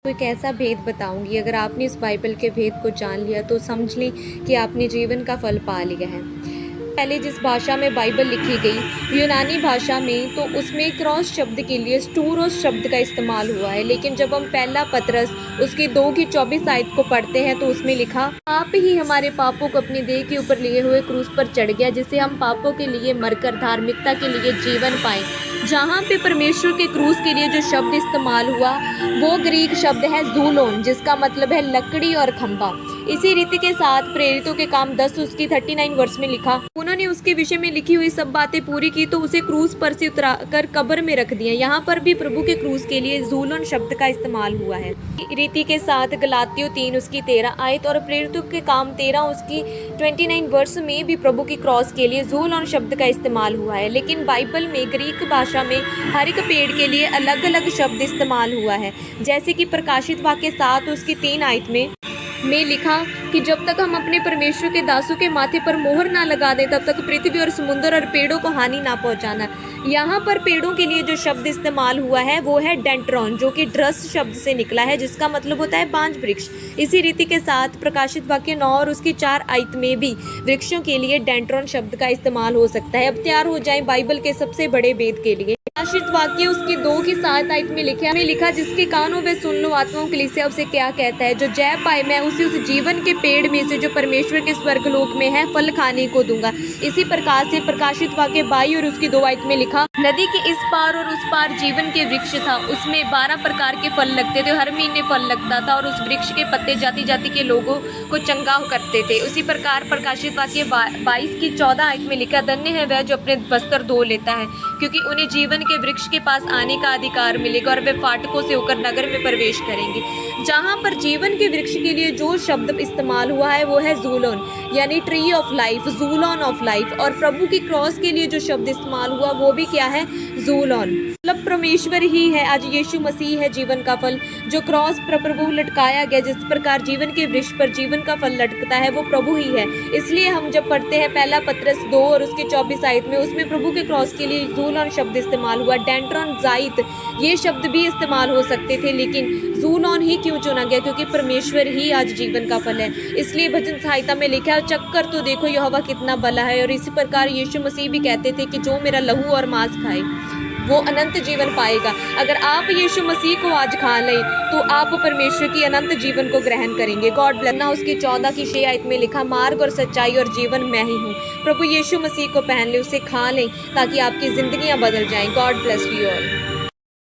कोई कैसा भेद बताऊंगी। अगर आपने इस बाइबल के भेद को जान लिया तो समझ लें कि आपने जीवन का फल पा लिया है। पहले जिस भाषा में बाइबल लिखी गई यूनानी भाषा में, तो उसमें क्रॉस शब्द के लिए स्टूरोस शब्द का इस्तेमाल हुआ है। लेकिन जब हम पहला पतरस उसकी 2 की 24 आयत को पढ़ते हैं तो उसमें लिखा, आप ही हमारे पापों को अपनी देह के ऊपर लिए हुए क्रूस पर चढ़ गया, जिससे हम पापों के लिए मरकर धार्मिकता के लिए जीवन पाएं। जहाँ पे परमेश्वर के क्रूस के लिए जो शब्द इस्तेमाल हुआ वो ग्रीक शब्द है जूलोन, जिसका मतलब है लकड़ी और खंभा। इसी रीति के साथ प्रेरितों के काम 10 उसकी 39 वर्ष में लिखा, उन्होंने उसके विषय में लिखी हुई सब बातें पूरी की तो उसे क्रूस पर से उतरा कर कब्र में रख दिया। यहाँ पर भी प्रभु के क्रूस के लिए जूलोन शब्द का इस्तेमाल हुआ है। रीति के साथ गलातियों 3 उसकी 13 आयत और प्रेरितों के काम 13 उसकी 29 वर्ष में भी प्रभु की क्रॉस के लिए जूलोन शब्द का इस्तेमाल हुआ है। लेकिन बाइबल में ग्रीक भाषा में हर एक पेड़ के लिए अलग अलग शब्द इस्तेमाल हुआ है। जैसे कि प्रकाशित वाक्य 7 उसकी 3 आयत में लिखा कि जब तक हम अपने परमेश्वर के दासों के माथे पर मोहर ना लगा दें तब तक पृथ्वी और समुद्र और पेड़ों को हानि ना पहुंचाना। यहाँ पर पेड़ों के लिए जो शब्द इस्तेमाल हुआ है वो है डेंट्रॉन, जो कि ड्रस शब्द से निकला है, जिसका मतलब होता है बांज वृक्ष। इसी रीति के साथ प्रकाशित वाक्य 9 और उसकी 4 आयत में भी वृक्षों के लिए डेंट्रॉन शब्द का इस्तेमाल हो सकता है। अब तैयार हो जाए बाइबल के सबसे बड़े भेद के लिए। प्रकाशित वाक्य उसकी 2 की 7 आयत में लिखा, जिसके कान हो वे सुन लो, आत्माओं के लिए उसे क्या कहता है। जो जय पाए मैं उसे उस जीवन के पेड़ में से जो परमेश्वर के स्वर्गलोक में है फल खाने को दूंगा। इसी प्रकार से प्रकाशित वाक्य 22 और उसकी 2 आयत में लिखा, नदी के इस पार और उस पार जीवन के वृक्ष था, उसमें 12 प्रकार के फल लगते थे, हर महीने फल लगता था और उस वृक्ष के पत्ते जाति जाति के लोगों को चंगा करते थे। उसी प्रकार प्रकाशित वाक्य 22 की 14 आयत में लिखा, धन्य है वह जो अपने वस्त्र धो लेता है, क्योंकि उन्हें जीवन के वृक्ष के पास आने का अधिकार मिलेगा और वे फाटकों से होकर नगर में प्रवेश करेंगे। जहाँ पर जीवन के वृक्ष के लिए जो शब्द इस्तेमाल हुआ है वो है जूलोन, यानी ट्री ऑफ लाइफ, जूलोन ऑफ लाइफ। और प्रभु की क्रॉस के लिए जो शब्द इस्तेमाल हुआ वो भी क्या है, जूलोन। मतलब परमेश्वर ही है, आज यीशु मसीह है जीवन का फल, जो क्रॉस पर प्रभु लटकाया गया। जिस प्रकार जीवन के वृक्ष पर जीवन का फल लटकता है वो प्रभु ही है। इसलिए हम जब पढ़ते हैं पहला पतरस 2 और उसके 24 आयत में, उसमें प्रभु के क्रॉस के लिए जूलोन शब्द इस्तेमाल हुआ। डेंट्रॉन, जाइत, ये शब्द भी इस्तेमाल हो सकते थे, लेकिन जूलोन ही क्यों चुना गया, क्योंकि परमेश्वर ही आज जीवन का फल है। इसलिए भजन सहायता में लिखा है, चक्कर तो देखो यहोवा कितना भला है। और इसी प्रकार यीशु मसीह भी कहते थे कि जो मेरा लहू और मांस खाए वो अनंत जीवन पाएगा। अगर आप यीशु मसीह को आज खा लें तो आप परमेश्वर की अनंत जीवन को ग्रहण करेंगे। God bless. ना उसकी 14 की 6 आयत में लिखा, मार्ग और सच्चाई और जीवन मैं ही हूँ। प्रभु यीशु मसीह को पहन ले, उसे खा लें ताकि आपकी जिंदगियां बदल जाएं। God bless you all.